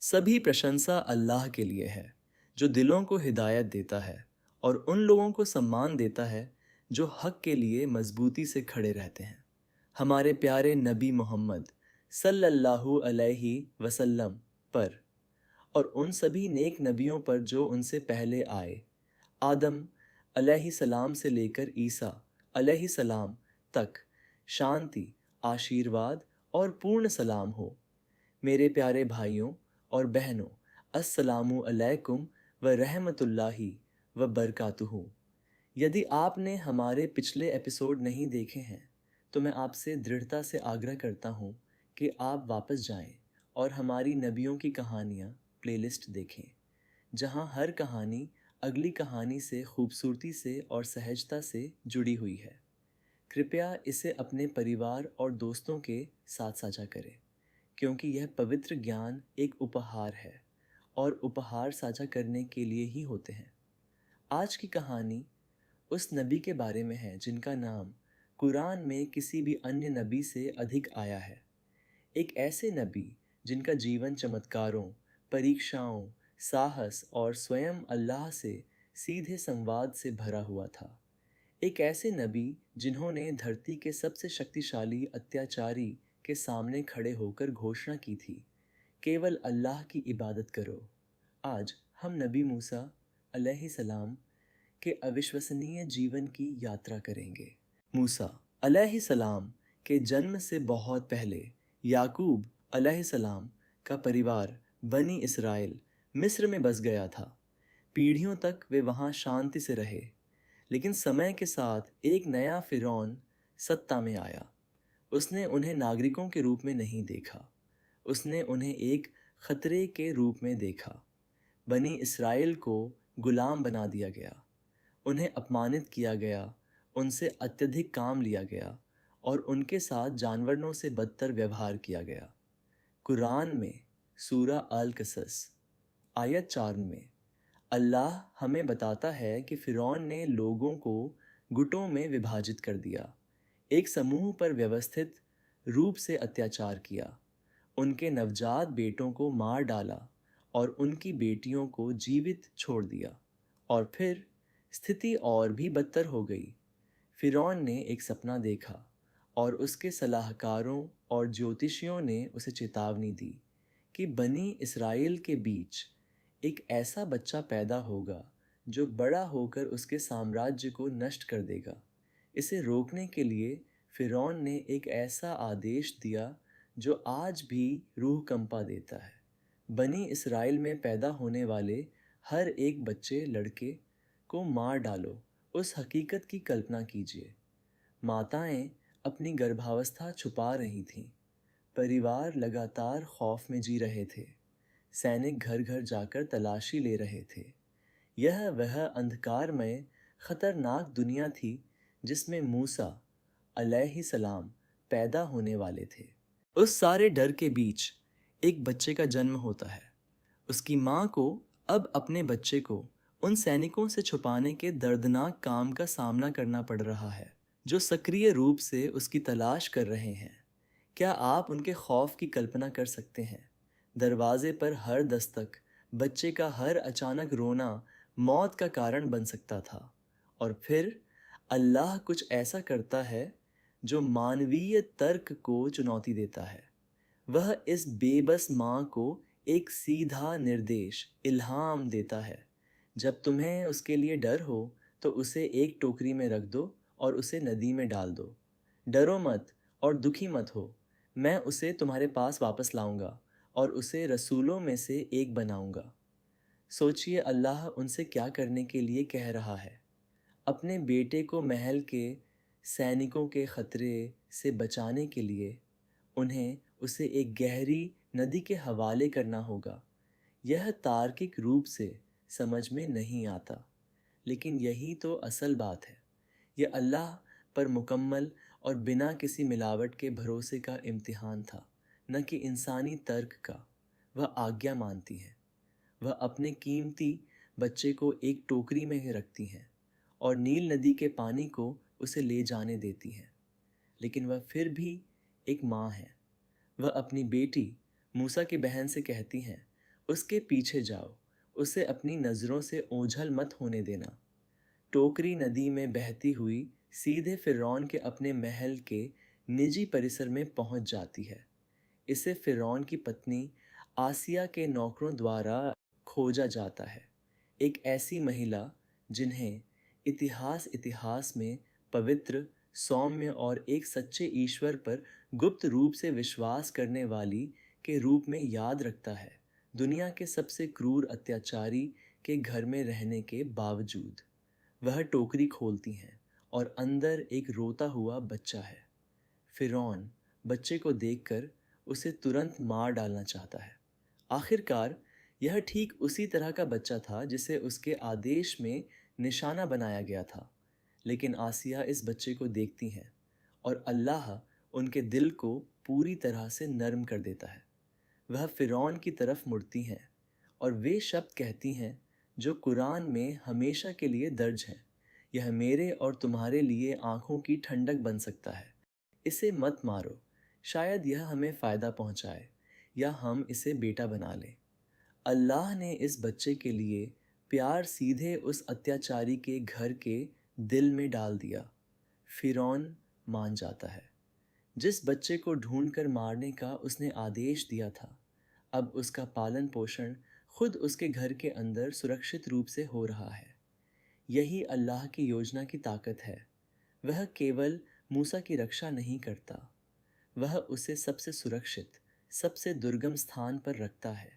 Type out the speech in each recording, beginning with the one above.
सभी प्रशंसा अल्लाह के लिए है जो दिलों को हिदायत देता है और उन लोगों को सम्मान देता है जो हक के लिए मजबूती से खड़े रहते हैं। हमारे प्यारे नबी मोहम्मद सल्लल्लाहु अलैहि वसल्लम पर और उन सभी नेक नबियों पर जो उनसे पहले आए, आदम अलैहि सलाम से लेकर ईसा अलैहि सलाम तक शांति, आशीर्वाद और पूर्ण सलाम हो। मेरे प्यारे भाइयों और बहनों, अस्सलामु अलैकुम व रहमतुल्लाहि व बरकातुहू। यदि आपने हमारे पिछले एपिसोड नहीं देखे हैं तो मैं आपसे दृढ़ता से आग्रह करता हूँ कि आप वापस जाएं और हमारी नबियों की कहानियाँ प्लेलिस्ट देखें, जहाँ हर कहानी अगली कहानी से खूबसूरती से और सहजता से जुड़ी हुई है। कृपया इसे अपने परिवार और दोस्तों के साथ साझा करें, क्योंकि यह पवित्र ज्ञान एक उपहार है और उपहार साझा करने के लिए ही होते हैं। आज की कहानी उस नबी के बारे में है जिनका नाम कुरान में किसी भी अन्य नबी से अधिक आया है। एक ऐसे नबी जिनका जीवन चमत्कारों, परीक्षाओं, साहस और स्वयं अल्लाह से सीधे संवाद से भरा हुआ था। एक ऐसे नबी जिन्होंने धरती के सबसे शक्तिशाली अत्याचारी के सामने खड़े होकर घोषणा की थी, केवल अल्लाह की इबादत करो। आज हम नबी मूसा अलैहिस्सलाम के अविश्वसनीय जीवन की यात्रा करेंगे। मूसा अलैहिस्सलाम के जन्म से बहुत पहले याकूब अलैहिस्सलाम का परिवार बनी इसराइल मिस्र में बस गया था। पीढ़ियों तक वे वहाँ शांति से रहे, लेकिन समय के साथ एक नया फिरौन सत्ता में आया। उसने उन्हें नागरिकों के रूप में नहीं देखा, उसने उन्हें एक खतरे के रूप में देखा। बनी इसराइल को गुलाम बना दिया गया, उन्हें अपमानित किया गया, उनसे अत्यधिक काम लिया गया और उनके साथ जानवरों से बदतर व्यवहार किया गया। कुरान में सूरा अल कसस आयत 4 में अल्लाह हमें बताता है कि फिरौन ने लोगों को गुटों में विभाजित कर दिया, एक समूह पर व्यवस्थित रूप से अत्याचार किया, उनके नवजात बेटों को मार डाला और उनकी बेटियों को जीवित छोड़ दिया। और फिर स्थिति और भी बदतर हो गई। फिरौन ने एक सपना देखा और उसके सलाहकारों और ज्योतिषियों ने उसे चेतावनी दी कि बनी इसराइल के बीच एक ऐसा बच्चा पैदा होगा जो बड़ा होकर उसके साम्राज्य को नष्ट कर देगा। इसे रोकने के लिए फिरौन ने एक ऐसा आदेश दिया जो आज भी रूह कंपा देता है। बनी इसराइल में पैदा होने वाले हर एक बच्चे लड़के को मार डालो। उस हकीकत की कल्पना कीजिए, माताएं अपनी गर्भावस्था छुपा रही थीं, परिवार लगातार खौफ में जी रहे थे, सैनिक घर घर जाकर तलाशी ले रहे थे। यह वह अंधकारमय खतरनाक दुनिया थी जिसमें मूसा अलैहिस्सलाम पैदा होने वाले थे। उस सारे डर के बीच एक बच्चे का जन्म होता है। उसकी माँ को अब अपने बच्चे को उन सैनिकों से छुपाने के दर्दनाक काम का सामना करना पड़ रहा है जो सक्रिय रूप से उसकी तलाश कर रहे हैं। क्या आप उनके खौफ की कल्पना कर सकते हैं? दरवाजे पर हर दस्तक, बच्चे का हर अचानक रोना मौत का कारण बन सकता था। और फिर अल्लाह कुछ ऐसा करता है जो मानवीय तर्क को चुनौती देता है। वह इस बेबस माँ को एक सीधा निर्देश, इल्हाम देता है। जब तुम्हें उसके लिए डर हो तो उसे एक टोकरी में रख दो और उसे नदी में डाल दो। डरो मत और दुखी मत हो, मैं उसे तुम्हारे पास वापस लाऊंगा और उसे रसूलों में से एक बनाऊंगा। सोचिए अल्लाह उनसे क्या करने के लिए कह रहा है। अपने बेटे को महल के सैनिकों के खतरे से बचाने के लिए उन्हें उसे एक गहरी नदी के हवाले करना होगा। यह तार्किक रूप से समझ में नहीं आता, लेकिन यही तो असल बात है। यह अल्लाह पर मुकम्मल और बिना किसी मिलावट के भरोसे का इम्तिहान था, न कि इंसानी तर्क का। वह आज्ञा मानती है, वह अपने कीमती बच्चे को एक टोकरी में रखती हैं और नील नदी के पानी को उसे ले जाने देती हैं। लेकिन वह फिर भी एक माँ है। वह अपनी बेटी मूसा की बहन से कहती हैं, उसके पीछे जाओ, उसे अपनी नज़रों से ओझल मत होने देना। टोकरी नदी में बहती हुई सीधे फ़िरौन के अपने महल के निजी परिसर में पहुंच जाती है। इसे फ़िरौन की पत्नी आसिया के नौकरों द्वारा खोजा जाता है। एक ऐसी महिला जिन्हें इतिहास इतिहास में पवित्र, सौम्य और एक सच्चे ईश्वर पर गुप्त रूप से विश्वास करने वाली के रूप में याद रखता है, दुनिया के सबसे क्रूर अत्याचारी के घर में रहने के बावजूद। वह टोकरी खोलती हैं और अंदर एक रोता हुआ बच्चा है। फ़िरौन बच्चे को देखकर उसे तुरंत मार डालना चाहता है। आखिरकार यह ठीक उसी तरह का बच्चा था जिसे उसके आदेश में निशाना बनाया गया था। लेकिन आसिया इस बच्चे को देखती हैं और अल्लाह उनके दिल को पूरी तरह से नर्म कर देता है। वह फ़िरौन की तरफ मुड़ती हैं और वे शब्द कहती हैं जो कुरान में हमेशा के लिए दर्ज हैं। यह मेरे और तुम्हारे लिए आँखों की ठंडक बन सकता है। इसे मत मारो, शायद यह हमें फ़ायदा पहुँचाए या हम इसे बेटा बना लें। अल्लाह ने इस बच्चे के लिए प्यार सीधे उस अत्याचारी के घर के दिल में डाल दिया। फ़िरौन मान जाता है। जिस बच्चे को ढूंढकर मारने का उसने आदेश दिया था, अब उसका पालन पोषण खुद उसके घर के अंदर सुरक्षित रूप से हो रहा है। यही अल्लाह की योजना की ताकत है। वह केवल मूसा की रक्षा नहीं करता, वह उसे सबसे सुरक्षित, सबसे दुर्गम स्थान पर रखता है,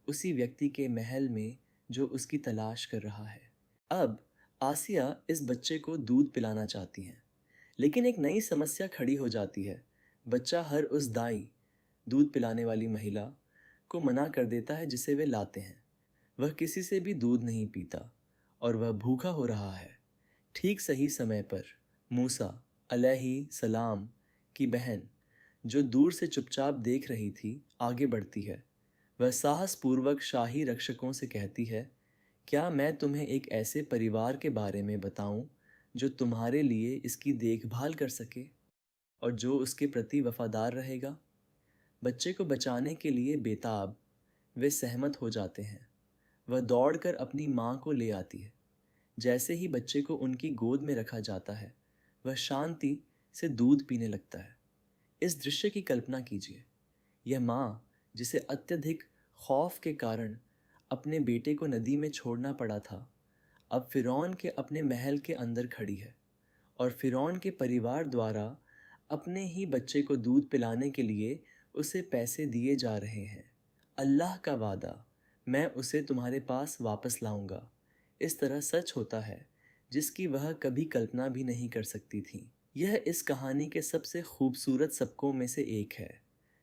उसी व्यक्ति के महल में जो उसकी तलाश कर रहा है। अब आसिया इस बच्चे को दूध पिलाना चाहती हैं, लेकिन एक नई समस्या खड़ी हो जाती है। बच्चा हर उस दाई, दूध पिलाने वाली महिला, को मना कर देता है जिसे वे लाते हैं। वह किसी से भी दूध नहीं पीता और वह भूखा हो रहा है। ठीक सही समय पर मूसा अलैहि सलाम की बहन, जो दूर से चुपचाप देख रही थी, आगे बढ़ती है। वह साहसपूर्वक शाही रक्षकों से कहती है, क्या मैं तुम्हें एक ऐसे परिवार के बारे में बताऊं जो तुम्हारे लिए इसकी देखभाल कर सके और जो उसके प्रति वफादार रहेगा? बच्चे को बचाने के लिए बेताब वे सहमत हो जाते हैं। वह दौड़कर अपनी माँ को ले आती है। जैसे ही बच्चे को उनकी गोद में रखा जाता है, वह शांति से दूध पीने लगता है। इस दृश्य की कल्पना कीजिए। यह माँ, जिसे अत्यधिक खौफ के कारण अपने बेटे को नदी में छोड़ना पड़ा था, अब फ़िरौन के अपने महल के अंदर खड़ी है और फ़िरौन के परिवार द्वारा अपने ही बच्चे को दूध पिलाने के लिए उसे पैसे दिए जा रहे हैं। अल्लाह का वादा, मैं उसे तुम्हारे पास वापस लाऊंगा, इस तरह सच होता है जिसकी वह कभी कल्पना भी नहीं कर सकती थी। यह इस कहानी के सबसे खूबसूरत सबकों में से एक है।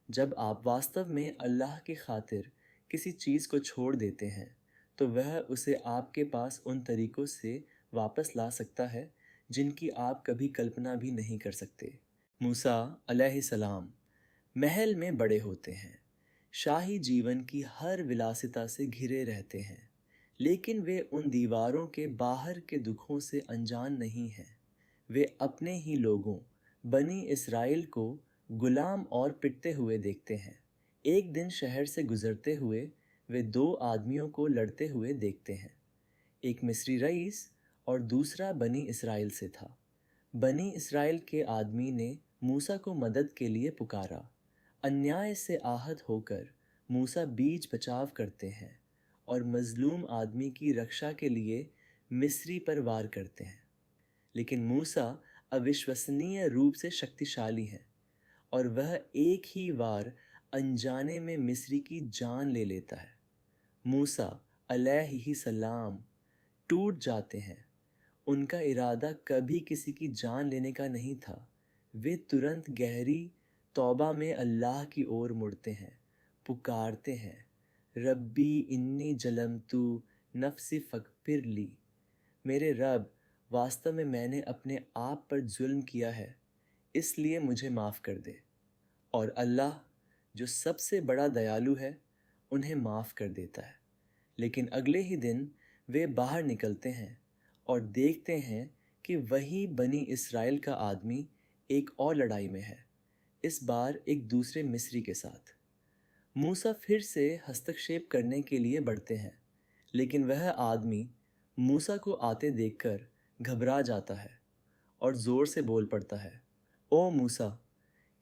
जब आप वास्तव में अल्लाह की खातिर किसी चीज़ को छोड़ देते हैं, तो वह उसे आपके पास उन तरीक़ों से वापस ला सकता है जिनकी आप कभी कल्पना भी नहीं कर सकते। मूसा अलैहिस्सलाम महल में बड़े होते हैं, शाही जीवन की हर विलासिता से घिरे रहते हैं, लेकिन वे उन दीवारों के बाहर के दुखों से अनजान नहीं हैं। वे अपने ही लोगों बनी इस्राएल को गुलाम और पिटते हुए देखते हैं। एक दिन शहर से गुजरते हुए वे दो आदमियों को लड़ते हुए देखते हैं। एक मिस्री रईस और दूसरा बनी इस्राएल से था। बनी इस्राएल के आदमी ने मूसा को मदद के लिए पुकारा। अन्याय से आहत होकर मूसा बीच बचाव करते हैं और मजलूम आदमी की रक्षा के लिए मिस्री पर वार करते हैं। लेकिन मूसा अविश्वसनीय रूप से शक्तिशाली हैं और वह एक ही वार अनजाने में मिस्री की जान ले लेता है। मूसा अलैहिस्सलाम टूट जाते हैं। उनका इरादा कभी किसी की जान लेने का नहीं था। वे तुरंत गहरी तौबा में अल्लाह की ओर मुड़ते हैं, पुकारते हैं, रब्बी इन्नी जलमतु नफ्सी फ़ग़फ़िर ली। मेरे रब, वास्तव में मैंने अपने आप पर जुल्म किया है, इसलिए मुझे माफ़ कर दे। और अल्लाह, जो सबसे बड़ा दयालु है, उन्हें माफ़ कर देता है। लेकिन अगले ही दिन वे बाहर निकलते हैं और देखते हैं कि वही बनी इस्राएल का आदमी एक और लड़ाई में है, इस बार एक दूसरे मिस्री के साथ। मूसा फिर से हस्तक्षेप करने के लिए बढ़ते हैं, लेकिन वह आदमी मूसा को आते देखकर घबरा जाता है और ज़ोर से बोल पड़ता है, ओ मूसा,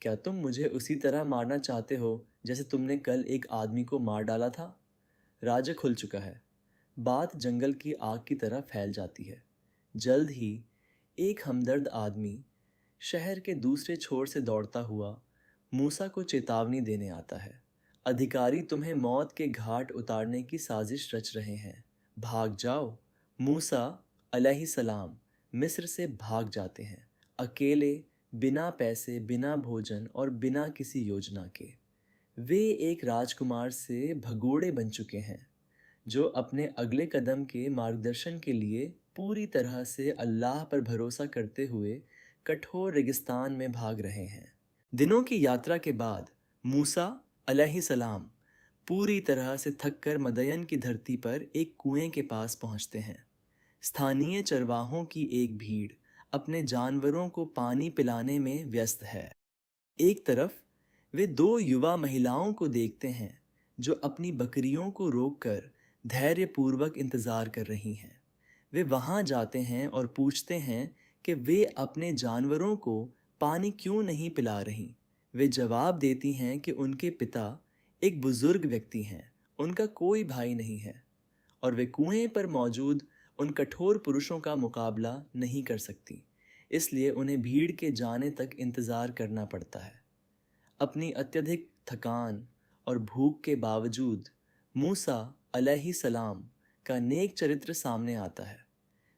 क्या तुम मुझे उसी तरह मारना चाहते हो जैसे तुमने कल एक आदमी को मार डाला था? राज खुल चुका है। बात जंगल की आग की तरह फैल जाती है। जल्द ही एक हमदर्द आदमी शहर के दूसरे छोर से दौड़ता हुआ मूसा को चेतावनी देने आता है। अधिकारी तुम्हें मौत के घाट उतारने की साजिश रच रहे हैं, भाग जाओ। मूसा अलैहिस्सलाम मिस्र से भाग जाते हैं, अकेले, बिना पैसे, बिना भोजन और बिना किसी योजना के। वे एक राजकुमार से भगोड़े बन चुके हैं, जो अपने अगले कदम के मार्गदर्शन के लिए पूरी तरह से अल्लाह पर भरोसा करते हुए कठोर रेगिस्तान में भाग रहे हैं। दिनों की यात्रा के बाद मूसा अलैहिस्सलाम पूरी तरह से थककर मदयन की धरती पर एक कुएं के पास पहुंचते हैं। स्थानीय चरवाहों की एक भीड़ अपने जानवरों को पानी पिलाने में व्यस्त है। एक तरफ वे दो युवा महिलाओं को देखते हैं जो अपनी बकरियों को रोककर धैर्यपूर्वक इंतजार कर रही हैं। वे वहां जाते हैं और पूछते हैं कि वे अपने जानवरों को पानी क्यों नहीं पिला रही। वे जवाब देती हैं कि उनके पिता एक बुजुर्ग व्यक्ति हैं, उनका कोई भाई नहीं है और वे कुएं पर मौजूद उन कठोर पुरुषों का मुकाबला नहीं कर सकती, इसलिए उन्हें भीड़ के जाने तक इंतज़ार करना पड़ता है। अपनी अत्यधिक थकान और भूख के बावजूद मूसा अलैहिस्सलाम का नेक चरित्र सामने आता है।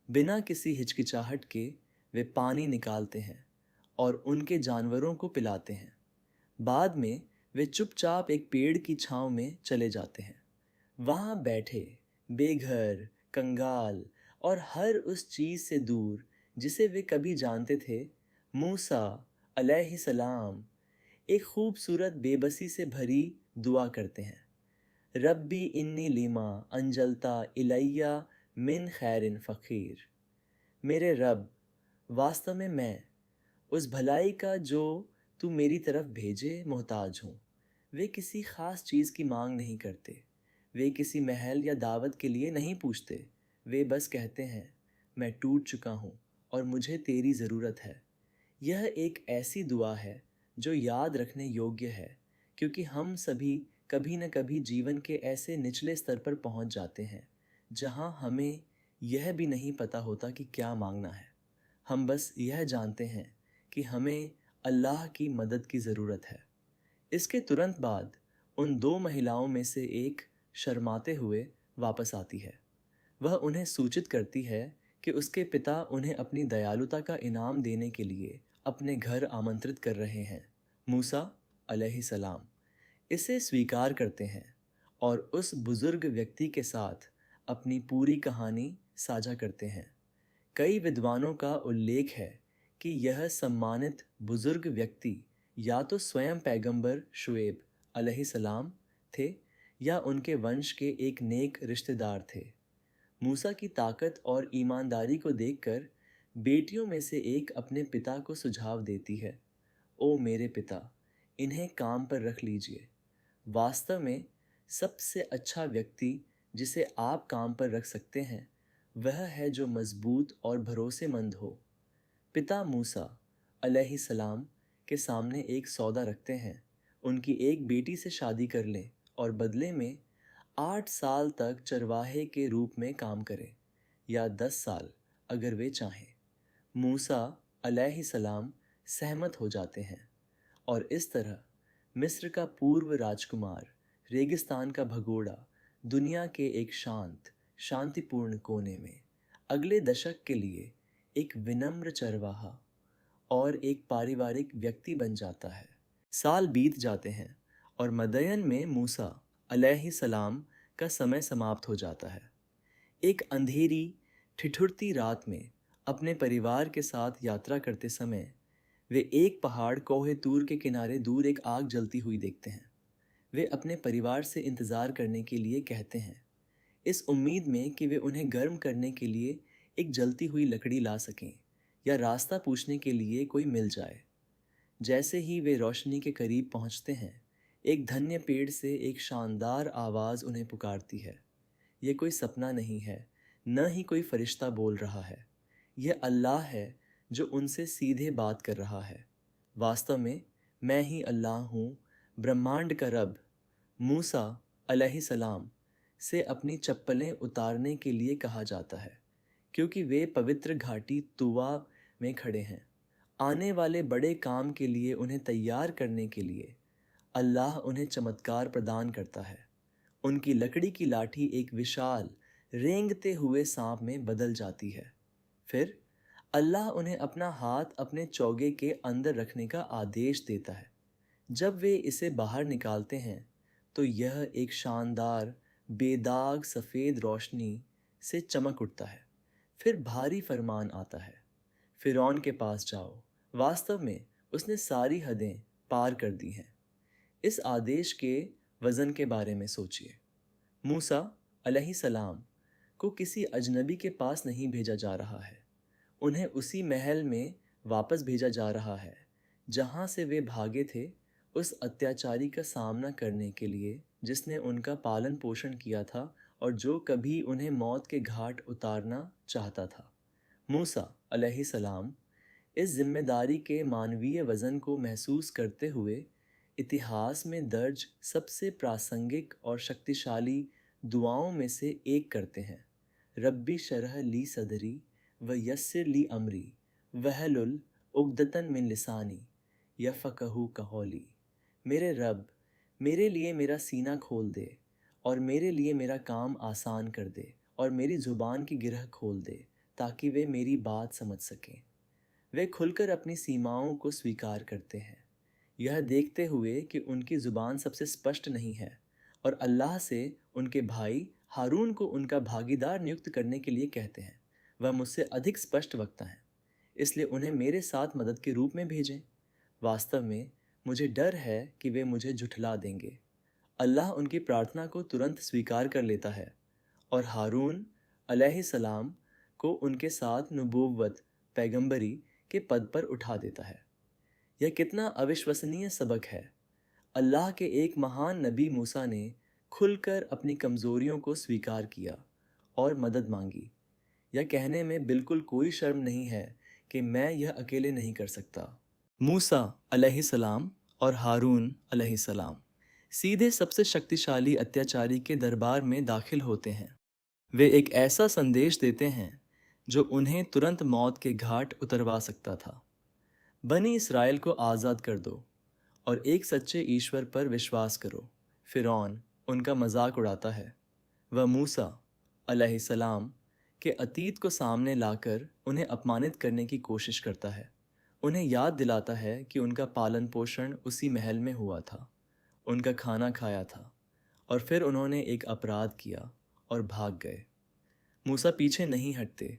बिना किसी हिचकिचाहट के वे पानी निकालते हैं और उनके जानवरों को पिलाते हैं। बाद में वे चुपचाप एक पेड़ की छांव में चले जाते हैं। वहाँ बैठे, बेघर, कंगाल और हर उस चीज़ से दूर जिसे वे कभी जानते थे, मूसा अलैहिस्सलाम एक खूबसूरत बेबसी से भरी दुआ करते हैं। रब्बी इन्नी लिमा अंजलता इलैया मिन खैरिन फ़कीर। मेरे रब, वास्तव में मैं उस भलाई का जो तू मेरी तरफ भेजे मोहताज हूँ। वे किसी ख़ास चीज़ की मांग नहीं करते, वे किसी महल या दावत के लिए नहीं पूछते। वे बस कहते हैं, मैं टूट चुका हूँ और मुझे तेरी ज़रूरत है। यह एक ऐसी दुआ है जो याद रखने योग्य है, क्योंकि हम सभी कभी न कभी जीवन के ऐसे निचले स्तर पर पहुँच जाते हैं जहाँ हमें यह भी नहीं पता होता कि क्या मांगना है। हम बस यह जानते हैं कि हमें अल्लाह की मदद की ज़रूरत है। इसके तुरंत बाद उन दो महिलाओं में से एक शर्माते हुए वापस आती है। वह उन्हें सूचित करती है कि उसके पिता उन्हें अपनी दयालुता का इनाम देने के लिए अपने घर आमंत्रित कर रहे हैं। मूसा अलैहिस्सलाम इसे स्वीकार करते हैं और उस बुजुर्ग व्यक्ति के साथ अपनी पूरी कहानी साझा करते हैं। कई विद्वानों का उल्लेख है कि यह सम्मानित बुजुर्ग व्यक्ति या तो स्वयं पैगंबर शुएब अलैहिस्सलाम थे या उनके वंश के एक नेक रिश्तेदार थे। मूसा की ताकत और ईमानदारी को देखकर बेटियों में से एक अपने पिता को सुझाव देती है, ओ मेरे पिता, इन्हें काम पर रख लीजिए। वास्तव में सबसे अच्छा व्यक्ति जिसे आप काम पर रख सकते हैं वह है जो मजबूत और भरोसेमंद हो। पिता मूसा अलैहिस्सलाम के सामने एक सौदा रखते हैं, उनकी एक बेटी से शादी कर लें और बदले में 8 साल तक चरवाहे के रूप में काम करें या 10 साल अगर वे चाहें। मूसा अलैहिस्सलाम सहमत हो जाते हैं और इस तरह मिस्र का पूर्व राजकुमार, रेगिस्तान का भगोड़ा, दुनिया के एक शांतिपूर्ण कोने में अगले दशक के लिए एक विनम्र चरवाहा और एक पारिवारिक व्यक्ति बन जाता है। साल बीत जाते हैं और मदयन में मूसा अलैहिस्सलाम का समय समाप्त हो जाता है। एक अंधेरी ठिठुरती रात में अपने परिवार के साथ यात्रा करते समय वे एक पहाड़ कोहे तूर के किनारे दूर एक आग जलती हुई देखते हैं। वे अपने परिवार से इंतज़ार करने के लिए कहते हैं, इस उम्मीद में कि वे उन्हें गर्म करने के लिए एक जलती हुई लकड़ी ला सकें या रास्ता पूछने के लिए कोई मिल जाए। जैसे ही वे रोशनी के करीब पहुंचते हैं, एक धन्य पेड़ से एक शानदार आवाज़ उन्हें पुकारती है। ये कोई सपना नहीं है, न ही कोई फरिश्ता बोल रहा है। यह अल्लाह है जो उनसे सीधे बात कर रहा है। वास्तव में मैं ही अल्लाह हूँ, ब्रह्मांड का रब। मूसा अलैहिस्सलाम से अपनी चप्पलें उतारने के लिए कहा जाता है, क्योंकि वे पवित्र घाटी तुवा में खड़े हैं। आने वाले बड़े काम के लिए उन्हें तैयार करने के लिए अल्लाह उन्हें चमत्कार प्रदान करता है। उनकी लकड़ी की लाठी एक विशाल रेंगते हुए सांप में बदल जाती है। फिर अल्लाह उन्हें अपना हाथ अपने चौगे के अंदर रखने का आदेश देता है। जब वे इसे बाहर निकालते हैं तो यह एक शानदार बेदाग सफ़ेद रोशनी से चमक उठता है। फिर भारी फरमान आता है, फ़िरौन के पास जाओ। वास्तव में उसने सारी हदें पार कर दी हैं। इस आदेश के वज़न के बारे में सोचिए। मूसा अलैहिस्सलाम को किसी अजनबी के पास नहीं भेजा जा रहा है। उन्हें उसी महल में वापस भेजा जा रहा है जहाँ से वे भागे थे, उस अत्याचारी का सामना करने के लिए जिसने उनका पालन पोषण किया था और जो कभी उन्हें मौत के घाट उतारना चाहता था। मूसा अलैहिस्सलाम इस जिम्मेदारी के मानवीय वज़न को महसूस करते हुए इतिहास में दर्ज सबसे प्रासंगिक और शक्तिशाली दुआओं में से एक करते हैं। रब्बी शरह ली सदरी व यस्सिर ली अमरी वहलुल उक़दतन मिन लिसानी यफ़क़हू क़ौली। मेरे रब, मेरे लिए मेरा सीना खोल दे और मेरे लिए मेरा काम आसान कर दे और मेरी ज़ुबान की गिरह खोल दे ताकि वे मेरी बात समझ सकें। वे खुलकर अपनी सीमाओं को स्वीकार करते हैं, यह देखते हुए कि उनकी ज़ुबान सबसे स्पष्ट नहीं है, और अल्लाह से उनके भाई हारून को उनका भागीदार नियुक्त करने के लिए कहते हैं। वह मुझसे अधिक स्पष्ट वक्ता हैं, इसलिए उन्हें मेरे साथ मदद के रूप में भेजें। वास्तव में मुझे डर है कि वे मुझे झुठला देंगे। अल्लाह उनकी प्रार्थना को तुरंत स्वीकार कर लेता है और हारून अलैहिस्सलाम को उनके साथ नबूवत पैगंबरी के पद पर उठा देता है। यह कितना अविश्वसनीय सबक है। अल्लाह के एक महान नबी मूसा ने खुलकर अपनी कमज़ोरियों को स्वीकार किया और मदद मांगी। यह कहने में बिल्कुल कोई शर्म नहीं है कि मैं यह अकेले नहीं कर सकता। मूसा अलैहिस्सलाम और हारून अलैहिस्सलाम सीधे सबसे शक्तिशाली अत्याचारी के दरबार में दाखिल होते हैं। वे एक ऐसा संदेश देते हैं जो उन्हें तुरंत मौत के घाट उतरवा सकता था। बनी इसराइल को आज़ाद कर दो और एक सच्चे ईश्वर पर विश्वास करो। फ़िरौन उनका मजाक उड़ाता है। वह मूसा अलैहिस्सलाम के अतीत को सामने लाकर उन्हें अपमानित करने की कोशिश करता है। उन्हें याद दिलाता है कि उनका पालन पोषण उसी महल में हुआ था, उनका खाना खाया था, और फिर उन्होंने एक अपराध किया और भाग गए। मूसा पीछे नहीं हटते।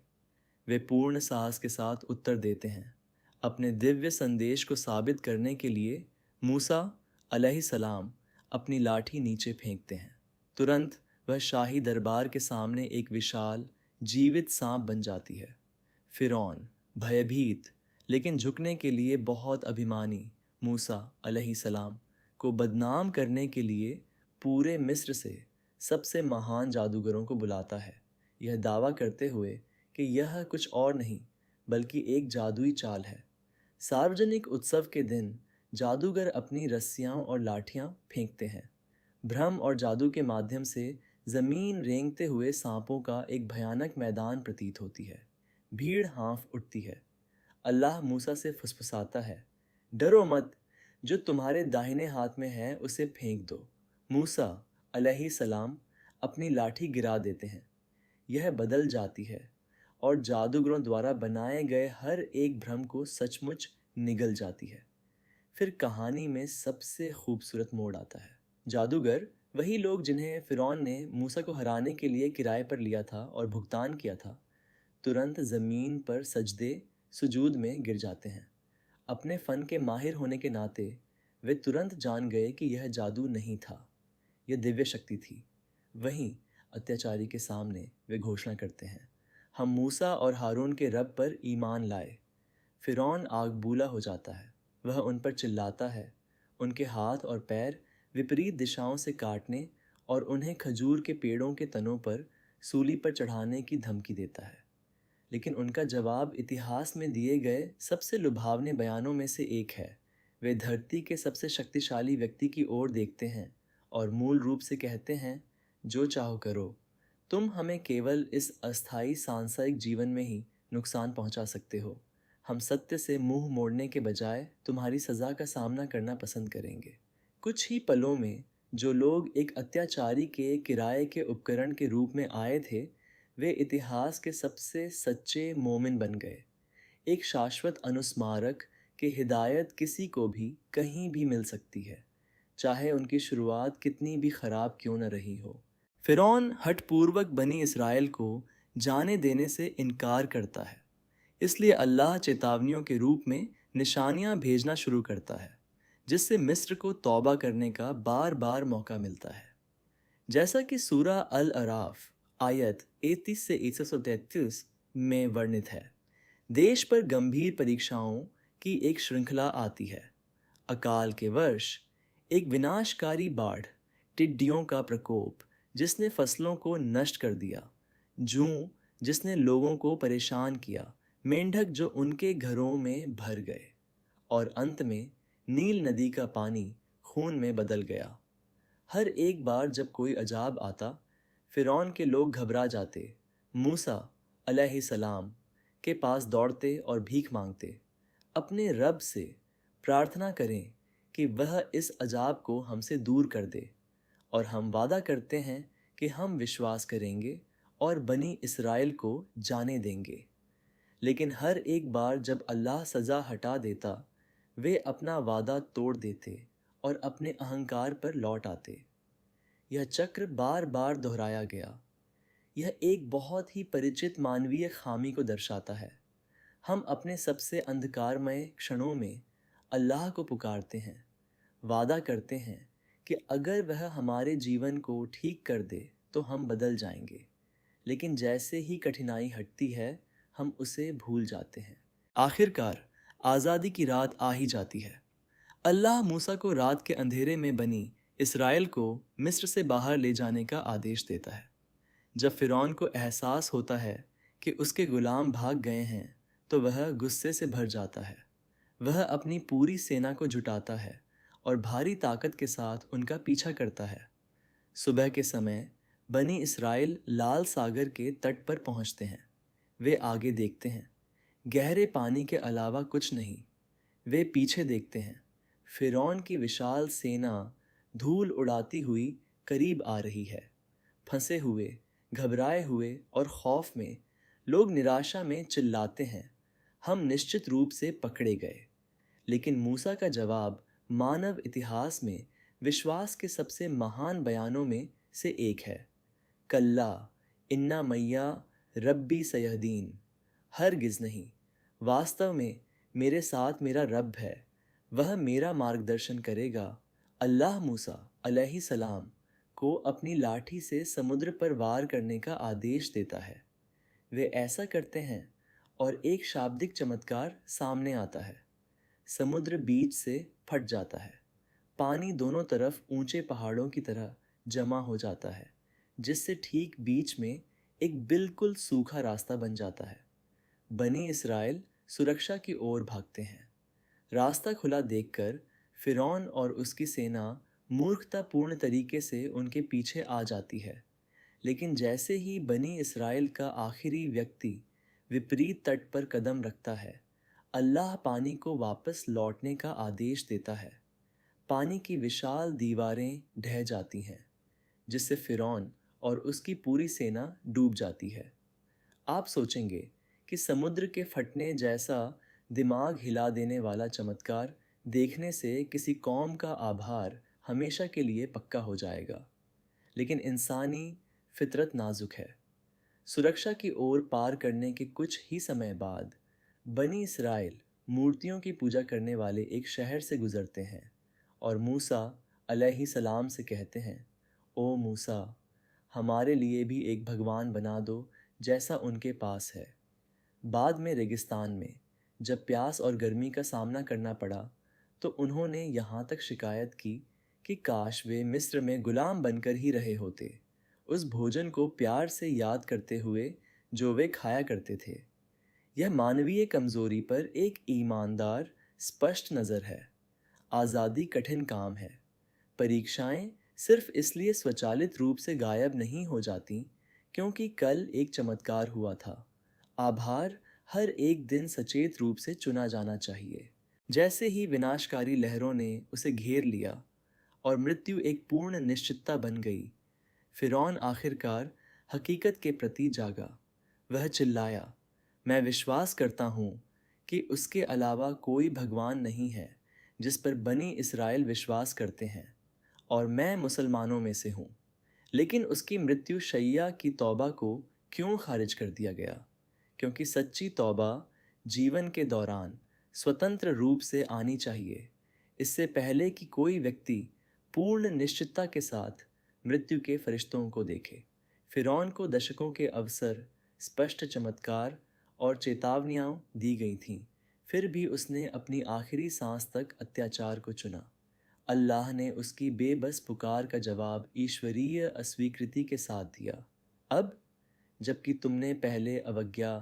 वे पूर्ण साहस के साथ उत्तर देते हैं। अपने दिव्य संदेश को साबित करने के लिए मूसा अलैहिस्सलाम अपनी लाठी नीचे फेंकते हैं। तुरंत वह शाही दरबार के सामने एक विशाल जीवित सांप बन जाती है। फ़िरौन भयभीत लेकिन झुकने के लिए बहुत अभिमानी मूसा अलैहिस्सलाम को बदनाम करने के लिए पूरे मिस्र से सबसे महान जादूगरों को बुलाता है, यह दावा करते हुए कि यह कुछ और नहीं बल्कि एक जादुई चाल है। सार्वजनिक उत्सव के दिन जादूगर अपनी रस्सियाँ और लाठियाँ फेंकते हैं। भ्रम और जादू के माध्यम से ज़मीन रेंगते हुए सांपों का एक भयानक मैदान प्रतीत होती है। भीड़ हाँफ उठती है। अल्लाह मूसा से फुसफुसाता है, डरो मत, जो तुम्हारे दाहिने हाथ में है उसे फेंक दो। मूसा अलैहिस्सलाम अपनी लाठी गिरा देते हैं। यह बदल जाती है और जादूगरों द्वारा बनाए गए हर एक भ्रम को सचमुच निगल जाती है। फिर कहानी में सबसे खूबसूरत मोड़ आता है। जादूगर वही लोग जिन्हें फ़िरौन ने मूसा को हराने के लिए किराए पर लिया था और भुगतान किया था, तुरंत ज़मीन पर सजदे सुजूद में गिर जाते हैं। अपने फ़न के माहिर होने के नाते वे तुरंत जान गए कि यह जादू नहीं था, यह दिव्य शक्ति थी। वहीं अत्याचारी के सामने वे घोषणा करते हैं, हम मूसा और हारून के रब पर ईमान लाए। फ़िरौन आग बूला हो जाता है। वह उन पर चिल्लाता है, उनके हाथ और पैर विपरीत दिशाओं से काटने और उन्हें खजूर के पेड़ों के तनों पर सूली पर चढ़ाने की धमकी देता है। लेकिन उनका जवाब इतिहास में दिए गए सबसे लुभावने बयानों में से एक है। वे धरती के सबसे शक्तिशाली व्यक्ति की ओर देखते हैं और मूल रूप से कहते हैं, जो चाहो करो, तुम हमें केवल इस अस्थायी सांसारिक जीवन में ही नुकसान पहुंचा सकते हो। हम सत्य से मुंह मोड़ने के बजाय तुम्हारी सज़ा का सामना करना पसंद करेंगे। कुछ ही पलों में जो लोग एक अत्याचारी के किराए के उपकरण के रूप में आए थे, वे इतिहास के सबसे सच्चे मोमिन बन गए। एक शाश्वत अनुस्मारक कि हिदायत किसी को भी कहीं भी मिल सकती है, चाहे उनकी शुरुआत कितनी भी ख़राब क्यों न रही हो। फ़िरौन हठपूर्वक बनी इसराइल को जाने देने से इनकार करता है, इसलिए अल्लाह चेतावनियों के रूप में निशानियां भेजना शुरू करता है, जिससे मिस्र को तौबा करने का बार बार मौका मिलता है। जैसा कि सूरा अल अराफ आयत 31 से 133 में वर्णित है, देश पर गंभीर परीक्षाओं की एक श्रृंखला आती है। अकाल के वर्ष, एक विनाशकारी बाढ़, टिड्डियों का प्रकोप जिसने फसलों को नष्ट कर दिया, जूं जिसने लोगों को परेशान किया, मेंढक जो उनके घरों में भर गए, और अंत में नील नदी का पानी खून में बदल गया। हर एक बार जब कोई अजाब आता, फ़िरौन के लोग घबरा जाते, मूसा अलैहिस्सलाम के पास दौड़ते और भीख मांगते, अपने रब से प्रार्थना करें कि वह इस अजाब को हमसे दूर कर दे, और हम वादा करते हैं कि हम विश्वास करेंगे और बनी इसराइल को जाने देंगे। लेकिन हर एक बार जब अल्लाह सज़ा हटा देता, वे अपना वादा तोड़ देते और अपने अहंकार पर लौट आते। यह चक्र बार बार दोहराया गया। यह एक बहुत ही परिचित मानवीय खामी को दर्शाता है। हम अपने सबसे अंधकारमय क्षणों में अल्लाह को पुकारते हैं, वादा करते हैं कि अगर वह हमारे जीवन को ठीक कर दे तो हम बदल जाएंगे। लेकिन जैसे ही कठिनाई हटती है, हम उसे भूल जाते हैं। आखिरकार आज़ादी की रात आ ही जाती है। अल्लाह मूसा को रात के अंधेरे में बनी इसराइल को मिस्र से बाहर ले जाने का आदेश देता है। जब फ़िरौन को एहसास होता है कि उसके गुलाम भाग गए हैं, तो वह गुस्से से भर जाता है। वह अपनी पूरी सेना को जुटाता है और भारी ताकत के साथ उनका पीछा करता है। सुबह के समय बनी इसराइल लाल सागर के तट पर पहुंचते हैं। वे आगे देखते हैं, गहरे पानी के अलावा कुछ नहीं। वे पीछे देखते हैं, फ़िरौन की विशाल सेना धूल उड़ाती हुई करीब आ रही है। फंसे हुए, घबराए हुए और खौफ में लोग निराशा में चिल्लाते हैं, हम निश्चित रूप से पकड़े गए। लेकिन मूसा का जवाब मानव इतिहास में विश्वास के सबसे महान बयानों में से एक है। कल्ला इन्ना मैया रब्बी सयहदीन, हरगिज़ नहीं, वास्तव में मेरे साथ मेरा रब है, वह मेरा मार्गदर्शन करेगा। अल्लाह मूसा अलैहिस्सलाम को अपनी लाठी से समुद्र पर वार करने का आदेश देता है। वे ऐसा करते हैं और एक शाब्दिक चमत्कार सामने आता है। समुद्र बीच से फट जाता है। पानी दोनों तरफ ऊंचे पहाड़ों की तरह जमा हो जाता है, जिससे ठीक बीच में एक बिल्कुल सूखा रास्ता बन जाता है। बनी इसराइल सुरक्षा की ओर भागते हैं। रास्ता खुला देखकर फ़िरौन और उसकी सेना मूर्खतापूर्ण तरीके से उनके पीछे आ जाती है। लेकिन जैसे ही बनी इसराइल का आखिरी व्यक्ति विपरीत तट पर कदम रखता है, अल्लाह पानी को वापस लौटने का आदेश देता है। पानी की विशाल दीवारें ढह जाती हैं, जिससे फ़िरौन और उसकी पूरी सेना डूब जाती है। आप सोचेंगे कि समुद्र के फटने जैसा दिमाग हिला देने वाला चमत्कार देखने से किसी कौम का आभार हमेशा के लिए पक्का हो जाएगा। लेकिन इंसानी फितरत नाजुक है। सुरक्षा की ओर पार करने के कुछ ही समय बाद बनी इसराइल मूर्तियों की पूजा करने वाले एक शहर से गुजरते हैं और मूसा अलैहिस्सलाम से कहते हैं, ओ मूसा, हमारे लिए भी एक भगवान बना दो जैसा उनके पास है। बाद में रेगिस्तान में जब प्यास और गर्मी का सामना करना पड़ा, तो उन्होंने यहाँ तक शिकायत की कि काश वे मिस्र में गुलाम बनकर ही रहे होते, उस भोजन को प्यार से याद करते हुए जो वे खाया करते थे। यह मानवीय कमजोरी पर एक ईमानदार स्पष्ट नज़र है। आज़ादी कठिन काम है। परीक्षाएं सिर्फ इसलिए स्वचालित रूप से गायब नहीं हो जाती क्योंकि कल एक चमत्कार हुआ था। आभार हर एक दिन सचेत रूप से चुना जाना चाहिए। जैसे ही विनाशकारी लहरों ने उसे घेर लिया और मृत्यु एक पूर्ण निश्चितता बन गई, फिरौन आखिरकार हकीकत के प्रति जागा। वह चिल्लाया, मैं विश्वास करता हूँ कि उसके अलावा कोई भगवान नहीं है जिस पर बनी इस्राएल विश्वास करते हैं, और मैं मुसलमानों में से हूँ। लेकिन उसकी मृत्यु शैया की तौबा को क्यों खारिज कर दिया गया? क्योंकि सच्ची तौबा जीवन के दौरान स्वतंत्र रूप से आनी चाहिए, इससे पहले कि कोई व्यक्ति पूर्ण निश्चितता के साथ मृत्यु के फरिश्तों को देखे। फिरौन को दशकों के अवसर, स्पष्ट चमत्कार और चेतावनियां दी गई थीं, फिर भी उसने अपनी आखिरी सांस तक अत्याचार को चुना। अल्लाह ने उसकी बेबस पुकार का जवाब ईश्वरीय अस्वीकृति के साथ दिया। अब जबकि तुमने पहले अवज्ञा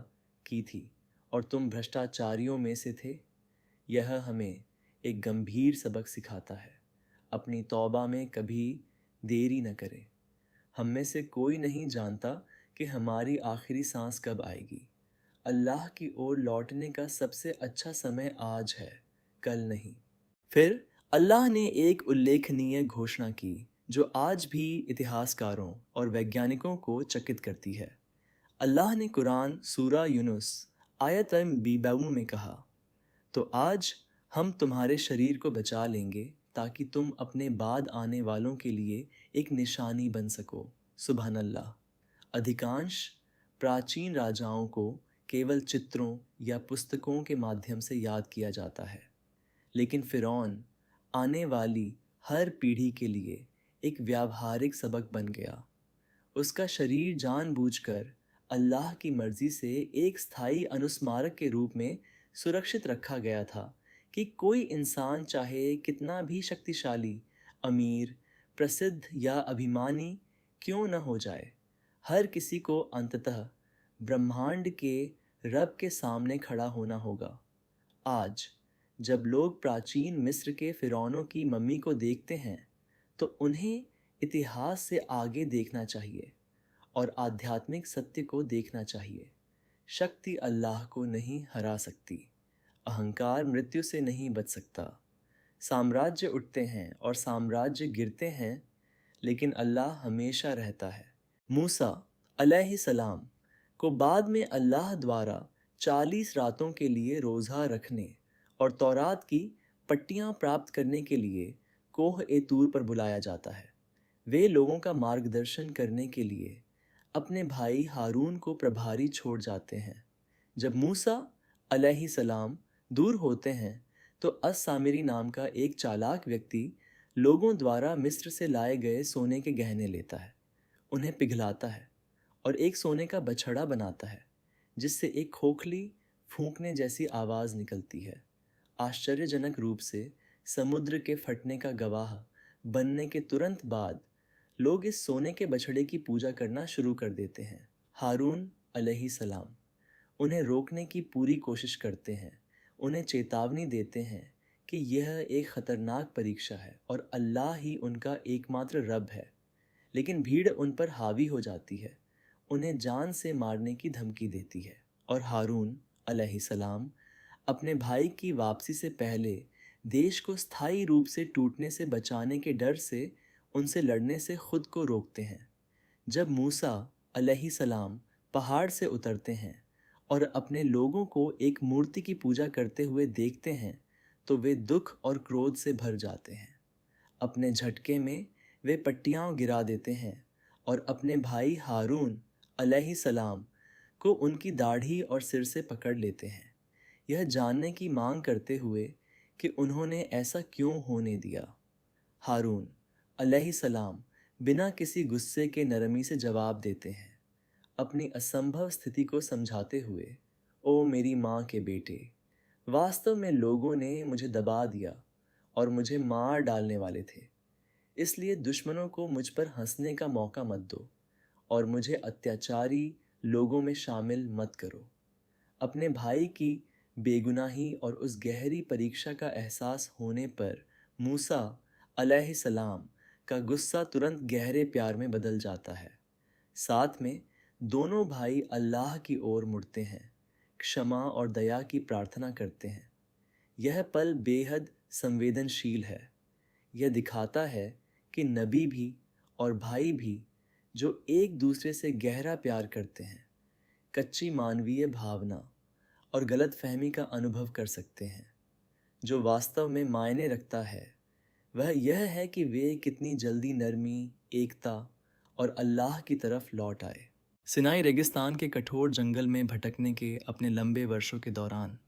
की थी और तुम भ्रष्टाचारियों में से थे, यह हमें एक गंभीर सबक सिखाता है। अपनी तौबा में कभी देरी न करें। हम में से कोई नहीं जानता कि हमारी आखिरी सांस कब आएगी। अल्लाह की ओर लौटने का सबसे अच्छा समय आज है, कल नहीं। फिर अल्लाह ने एक उल्लेखनीय घोषणा की जो आज भी इतिहासकारों और वैज्ञानिकों को चकित करती है। अल्लाह ने कुरान सूरा यूनुस आयत 22 में कहा, तो आज हम तुम्हारे शरीर को बचा लेंगे ताकि तुम अपने बाद आने वालों के लिए एक निशानी बन सको। सुभान अल्लाह। अधिकांश प्राचीन राजाओं को केवल चित्रों या पुस्तकों के माध्यम से याद किया जाता है, लेकिन फिरौन आने वाली हर पीढ़ी के लिए एक व्यावहारिक सबक बन गया। उसका शरीर जानबूझकर अल्लाह की मर्जी से एक स्थायी अनुस्मारक के रूप में सुरक्षित रखा गया था कि कोई इंसान चाहे कितना भी शक्तिशाली, अमीर, प्रसिद्ध या अभिमानी क्यों न हो जाए, हर किसी को अंततः ब्रह्मांड के रब के सामने खड़ा होना होगा। आज जब लोग प्राचीन मिस्र के फिरौनों की मम्मी को देखते हैं तो उन्हें इतिहास से आगे देखना चाहिए और आध्यात्मिक सत्य को देखना चाहिए। शक्ति अल्लाह को नहीं हरा सकती, अहंकार मृत्यु से नहीं बच सकता। साम्राज्य उठते हैं और साम्राज्य गिरते हैं, लेकिन अल्लाह हमेशा रहता है। मूसा अलैहिस्सलाम को बाद में अल्लाह द्वारा 40 रातों के लिए रोज़ा रखने और तौरात की पट्टियाँ प्राप्त करने के लिए कोह ए तूर पर बुलाया जाता है। वे लोगों का मार्गदर्शन करने के लिए अपने भाई हारून को प्रभारी छोड़ जाते हैं। जब मूसा अलैहिस्सलाम दूर होते हैं तो अस-सामिरी नाम का एक चालाक व्यक्ति लोगों द्वारा मिस्र से लाए गए सोने के गहने लेता है, उन्हें पिघलाता है और एक सोने का बछड़ा बनाता है जिससे एक खोखली फूंकने जैसी आवाज़ निकलती है। आश्चर्यजनक रूप से समुद्र के फटने का गवाह बनने के तुरंत बाद लोग इस सोने के बछड़े की पूजा करना शुरू कर देते हैं। हारून अलैहिस्सलाम उन्हें रोकने की पूरी कोशिश करते हैं, उन्हें चेतावनी देते हैं कि यह एक ख़तरनाक परीक्षा है और अल्लाह ही उनका एकमात्र रब है। लेकिन भीड़ उन पर हावी हो जाती है, उन्हें जान से मारने की धमकी देती है और हारून अलैहिस्सलाम अपने भाई की वापसी से पहले देश को स्थायी रूप से टूटने से बचाने के डर से उनसे लड़ने से खुद को रोकते हैं। जब मूसा अलैहिस्सलाम पहाड़ से उतरते हैं और अपने लोगों को एक मूर्ति की पूजा करते हुए देखते हैं तो वे दुख और क्रोध से भर जाते हैं। अपने झटके में वे पट्टियाँ गिरा देते हैं और अपने भाई हारून अलैहिस्सलाम को उनकी दाढ़ी और सिर से पकड़ लेते हैं, यह जानने की मांग करते हुए कि उन्होंने ऐसा क्यों होने दिया। हारून अलैहिस्सलाम बिना किसी गुस्से के नरमी से जवाब देते हैं, अपनी असंभव स्थिति को समझाते हुए, ओ मेरी माँ के बेटे, वास्तव में लोगों ने मुझे दबा दिया और मुझे मार डालने वाले थे, इसलिए दुश्मनों को मुझ पर हंसने का मौका मत दो और मुझे अत्याचारी लोगों में शामिल मत करो। अपने भाई की बेगुनाही और उस गहरी परीक्षा का एहसास होने पर मूसा अलैहिस्सलाम का गुस्सा तुरंत गहरे प्यार में बदल जाता है। साथ में दोनों भाई अल्लाह की ओर मुड़ते हैं, क्षमा और दया की प्रार्थना करते हैं। यह पल बेहद संवेदनशील है। यह दिखाता है कि नबी भी और भाई भी जो एक दूसरे से गहरा प्यार करते हैं, कच्ची मानवीय भावना और गलतफहमी का अनुभव कर सकते हैं। जो वास्तव में मायने रखता है वह यह है कि वे कितनी जल्दी नरमी, एकता और अल्लाह की तरफ लौट आए। सिनाई रेगिस्तान के कठोर जंगल में भटकने के अपने लंबे वर्षों के दौरान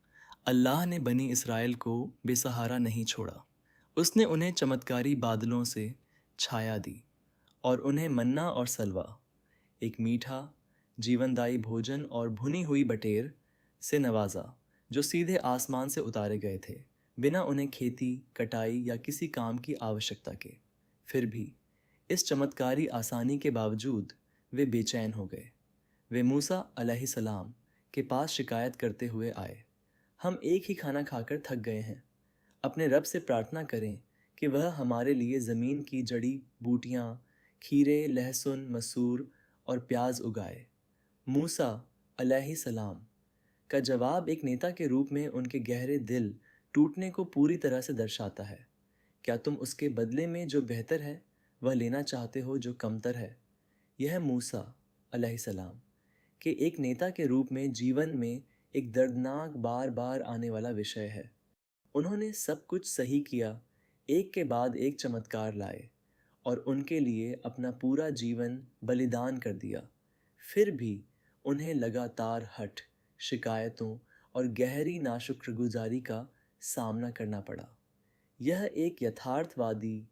अल्लाह ने बनी इसराइल को बेसहारा नहीं छोड़ा। उसने उन्हें चमत्कारी बादलों से छाया दी और उन्हें मन्ना और सलवा, एक मीठा जीवनदायी भोजन और भुनी हुई बटेर से नवाजा, जो सीधे आसमान से उतारे गए थे, बिना उन्हें खेती, कटाई या किसी काम की आवश्यकता के। फिर भी इस चमत्कारी आसानी के बावजूद वे बेचैन हो गए। वे मूसा अलैहिस्सलाम के पास शिकायत करते हुए आए, हम एक ही खाना खाकर थक गए हैं। अपने रब से प्रार्थना करें कि वह हमारे लिए ज़मीन की जड़ी बूटियाँ, खीरे, लहसुन, मसूर और प्याज उगाए। मूसा अलैहिस्सलाम का जवाब एक नेता के रूप में उनके गहरे दिल टूटने को पूरी तरह से दर्शाता है। क्या तुम उसके बदले में जो बेहतर है वह लेना चाहते हो जो कमतर है? यह मूसा अलैहिस्सलाम के एक नेता के रूप में जीवन में एक दर्दनाक बार बार आने वाला विषय है। उन्होंने सब कुछ सही किया, एक के बाद एक चमत्कार लाए और उनके लिए अपना पूरा जीवन बलिदान कर दिया। फिर भी उन्हें लगातार हठ, शिकायतों और गहरी नाशुक्रगुजारी का सामना करना पड़ा। यह एक यथार्थवादी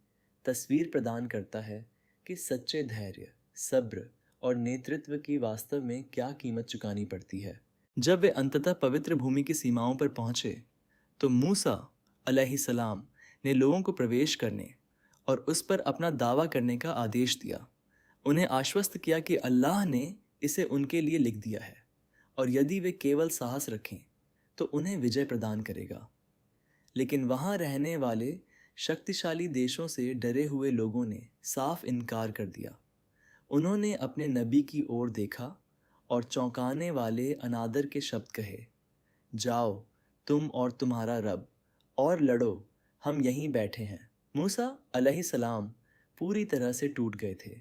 तस्वीर प्रदान करता है कि सच्चे धैर्य, सब्र और नेतृत्व की वास्तव में क्या कीमत चुकानी पड़ती है। जब वे अंततः पवित्र भूमि की सीमाओं पर पहुंचे तो मूसा अलैहिस्सलाम ने लोगों को प्रवेश करने और उस पर अपना दावा करने का आदेश दिया। उन्हें आश्वस्त किया कि अल्लाह ने इसे उनके लिए लिख दिया है और यदि वे केवल साहस रखें तो उन्हें विजय प्रदान करेगा। लेकिन वहाँ रहने वाले शक्तिशाली देशों से डरे हुए लोगों ने साफ इनकार कर दिया। उन्होंने अपने नबी की ओर देखा और चौंकाने वाले अनादर के शब्द कहे, जाओ तुम और तुम्हारा रब और लड़ो, हम यहीं बैठे हैं। मूसा अलैहिस्सलाम पूरी तरह से टूट गए थे।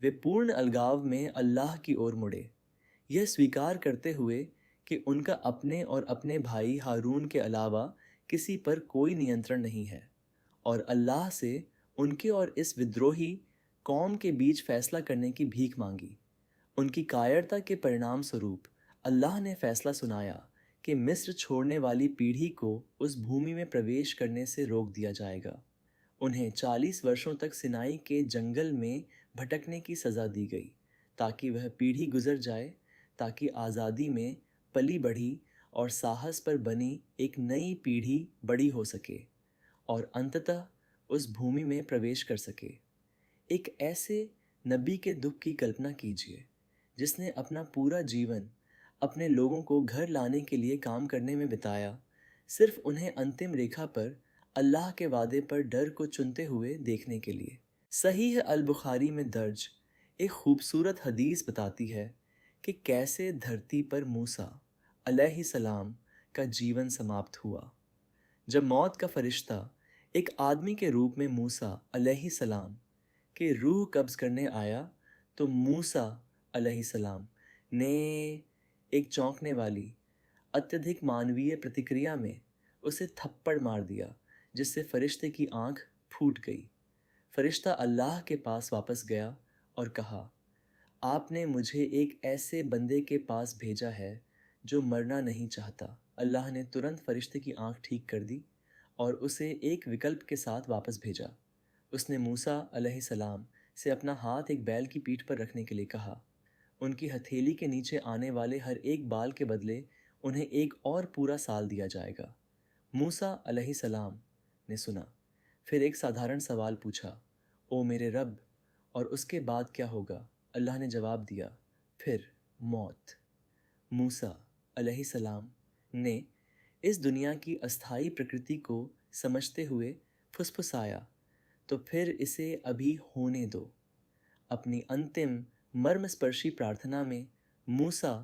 वे पूर्ण अलगाव में अल्लाह की ओर मुड़े, यह स्वीकार करते हुए कि उनका अपने और अपने भाई हारून के अलावा किसी पर कोई नियंत्रण नहीं है, और अल्लाह से उनके और इस विद्रोही कौम के बीच फैसला करने की भीख मांगी। उनकी कायरता के परिणाम स्वरूप अल्लाह ने फैसला सुनाया कि मिस्र छोड़ने वाली पीढ़ी को उस भूमि में प्रवेश करने से रोक दिया जाएगा। उन्हें 40 वर्षों तक सिनाई के जंगल में भटकने की सज़ा दी गई ताकि वह पीढ़ी गुजर जाए, ताकि आज़ादी में पली बढ़ी और साहस पर बनी एक नई पीढ़ी बड़ी हो सके और अंततः उस भूमि में प्रवेश कर सके। एक ऐसे नबी के दुख की कल्पना कीजिए जिसने अपना पूरा जीवन अपने लोगों को घर लाने के लिए काम करने में बिताया, सिर्फ उन्हें अंतिम रेखा पर अल्लाह के वादे पर डर को चुनते हुए देखने के लिए। सहीह अल बुखारी में दर्ज एक खूबसूरत हदीस बताती है कि कैसे धरती पर मूसा अलैहिस्सलाम का जीवन समाप्त हुआ। जब मौत का फरिश्ता एक आदमी के रूप में मूसा अलैहिस्सलाम के रूह कब्ज़ करने आया तो मूसा अलैहिस्सलाम ने एक चौंकने वाली, अत्यधिक मानवीय प्रतिक्रिया में उसे थप्पड़ मार दिया, जिससे फरिश्ते की आंख फूट गई। फरिश्ता अल्लाह के पास वापस गया और कहा, आपने मुझे एक ऐसे बंदे के पास भेजा है जो मरना नहीं चाहता। अल्लाह ने तुरंत फरिश्ते की आंख ठीक कर दी और उसे एक विकल्प के साथ वापस भेजा। उसने मूसा अलैहिस्सलाम से अपना हाथ एक बैल की पीठ पर रखने के लिए कहा। उनकी हथेली के नीचे आने वाले हर एक बाल के बदले उन्हें एक और पूरा साल दिया जाएगा। मूसा अलैहिस्सलाम ने सुना, फिर एक साधारण सवाल पूछा। ओ मेरे रब, और उसके बाद क्या होगा? अल्लाह ने जवाब दिया, फिर मौत। मूसा अलैहिस्सलाम ने इस दुनिया की अस्थाई प्रकृति को समझते हुए फुसफुसाया, तो फिर इसे अभी होने दो। अपनी अंतिम मर्मस्पर्शी प्रार्थना में मूसा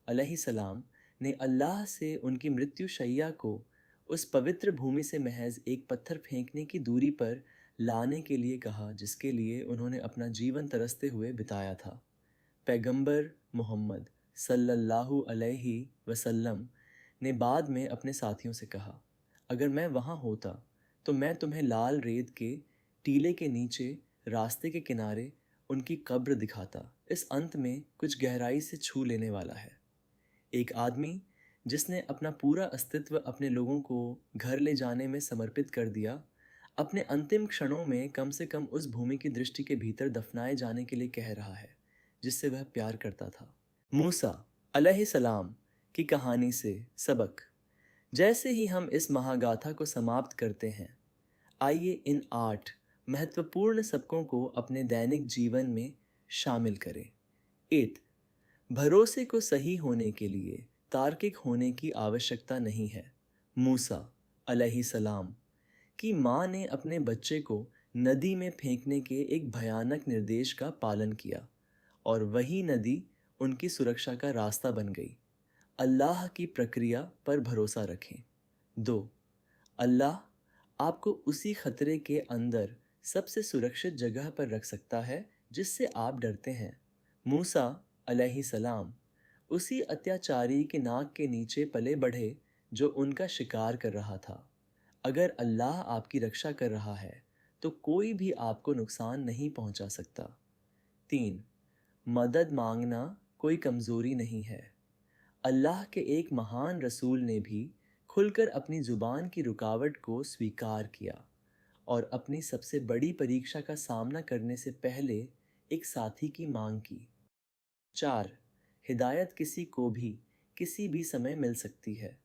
अलैहिस्सलाम ने अल्लाह से उनकी मृत्युशैया को उस पवित्र भूमि से महज एक पत्थर फेंकने की दूरी पर लाने के लिए कहा, जिसके लिए उन्होंने अपना जीवन तरसते हुए बिताया था। पैगंबर मोहम्मद सल्लल्लाहु अलैहि वसल्लम ने बाद में अपने साथियों से कहा, अगर मैं वहाँ होता तो मैं तुम्हें लाल रेत के टीले के नीचे रास्ते के किनारे उनकी कब्र दिखाता। इस अंत में कुछ गहराई से छू लेने वाला है। एक आदमी जिसने अपना पूरा अस्तित्व अपने लोगों को घर ले जाने में समर्पित कर दिया, अपने अंतिम क्षणों में कम से कम उस भूमि की दृष्टि के भीतर दफनाए जाने के लिए कह रहा है जिससे वह प्यार करता था। मूसा अलैहिस्सलाम की कहानी से सबक। जैसे ही हम इस महागाथा को समाप्त करते हैं, आइए इन 8 महत्वपूर्ण सबकों को अपने दैनिक जीवन में शामिल करें। 8. भरोसे को सही होने के लिए तार्किक होने की आवश्यकता नहीं है। मूसा अलैहिस्सलाम की माँ ने अपने बच्चे को नदी में फेंकने के एक भयानक निर्देश का पालन किया और वही नदी उनकी सुरक्षा का रास्ता बन गई। अल्लाह की प्रक्रिया पर भरोसा रखें। 2. अल्लाह आपको उसी खतरे के अंदर सबसे सुरक्षित जगह पर रख सकता है जिससे आप डरते हैं। मूसा अलैहिस्सलाम उसी अत्याचारी के नाक के नीचे पले बढ़े जो उनका शिकार कर रहा था। अगर अल्लाह आपकी रक्षा कर रहा है तो कोई भी आपको नुकसान नहीं पहुंचा सकता। 3. मदद मांगना कोई कमज़ोरी नहीं है। अल्लाह के एक महान रसूल ने भी खुलकर अपनी ज़ुबान की रुकावट को स्वीकार किया और अपनी सबसे बड़ी परीक्षा का सामना करने से पहले एक साथी की मांग की। 4. हिदायत किसी को भी किसी भी समय मिल सकती है।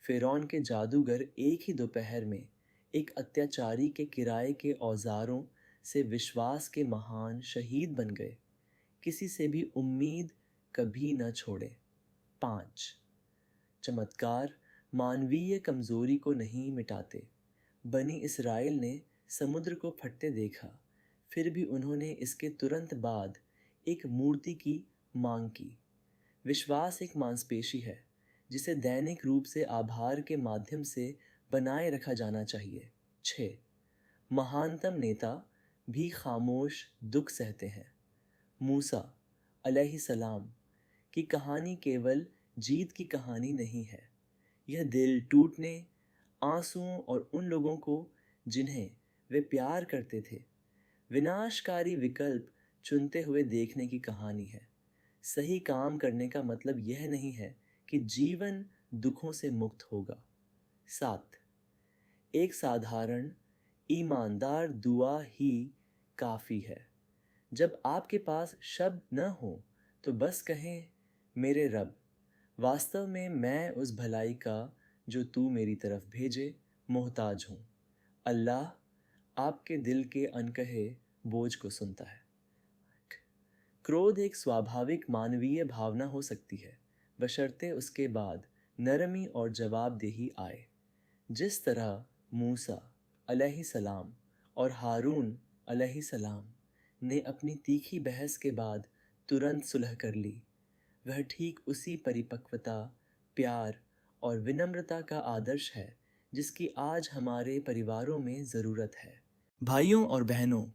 फ़िरौन के जादूगर एक ही दोपहर में एक अत्याचारी के किराए के औजारों से विश्वास के महान शहीद बन गए। किसी से भी उम्मीद कभी न छोड़े। 5. चमत्कार मानवीय कमज़ोरी को नहीं मिटाते। बनी इस्राएल ने समुद्र को फटते देखा, फिर भी उन्होंने इसके तुरंत बाद एक मूर्ति की मांग की। विश्वास एक मांसपेशी है जिसे दैनिक रूप से आभार के माध्यम से बनाए रखा जाना चाहिए। 6. महानतम नेता भी खामोश दुख सहते हैं। मूसा अलैहिस्सलाम की कहानी केवल जीत की कहानी नहीं है। यह दिल टूटने, आंसुओं और उन लोगों को जिन्हें वे प्यार करते थे विनाशकारी विकल्प चुनते हुए देखने की कहानी है। सही काम करने का मतलब यह नहीं है कि जीवन दुखों से मुक्त होगा। 7. एक साधारण ईमानदार दुआ ही काफ़ी है। जब आपके पास शब्द न हो तो बस कहें, मेरे रब, वास्तव में मैं उस भलाई का जो तू मेरी तरफ भेजे मोहताज हूँ। अल्लाह आपके दिल के अनकहे बोझ को सुनता है। क्रोध एक स्वाभाविक मानवीय भावना हो सकती है, बशर्ते उसके बाद नरमी और जवाबदेही आए। जिस तरह मूसा अलैहिस्सलाम और हारून अलैहिस्सलाम ने अपनी तीखी बहस के बाद तुरंत सुलह कर ली, वह ठीक उसी परिपक्वता, प्यार और विनम्रता का आदर्श है जिसकी आज हमारे परिवारों में ज़रूरत है। भाइयों और बहनों,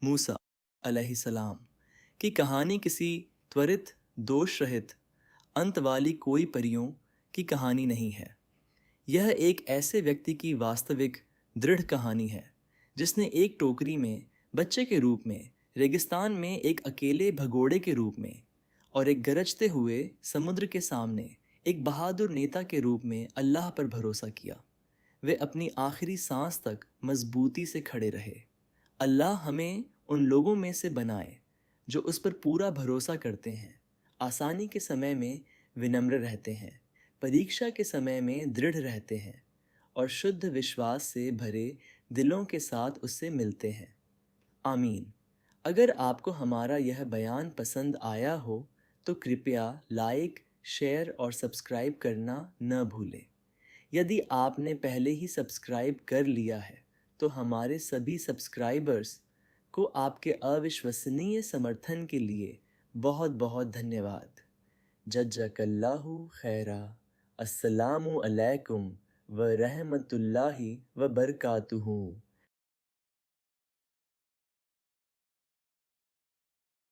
मूसा अलैहिस्सलाम की कहानी किसी त्वरित, दोष रहित अंत वाली कोई परियों की कहानी नहीं है। यह एक ऐसे व्यक्ति की वास्तविक दृढ़ कहानी है जिसने एक टोकरी में बच्चे के रूप में, रेगिस्तान में एक अकेले भगोड़े के रूप में और एक गरजते हुए समुद्र के सामने एक बहादुर नेता के रूप में अल्लाह पर भरोसा किया। वे अपनी आखिरी सांस तक मजबूती से खड़े रहे। अल्लाह हमें उन लोगों में से बनाए जो उस पर पूरा भरोसा करते हैं, आसानी के समय में विनम्र रहते हैं, परीक्षा के समय में दृढ़ रहते हैं और शुद्ध विश्वास से भरे दिलों के साथ उससे मिलते हैं। आमीन। अगर आपको हमारा यह बयान पसंद आया हो तो कृपया लाइक, शेयर और सब्सक्राइब करना न भूलें। यदि आपने पहले ही सब्सक्राइब कर लिया है तो हमारे सभी सब्सक्राइबर्स को आपके अविश्वसनीय समर्थन के लिए बहुत बहुत धन्यवाद। जज़ाकल्लाहु खैरा। अस्सलामु अलैकुम व रहमतुल्लाहि व बरकातुहू।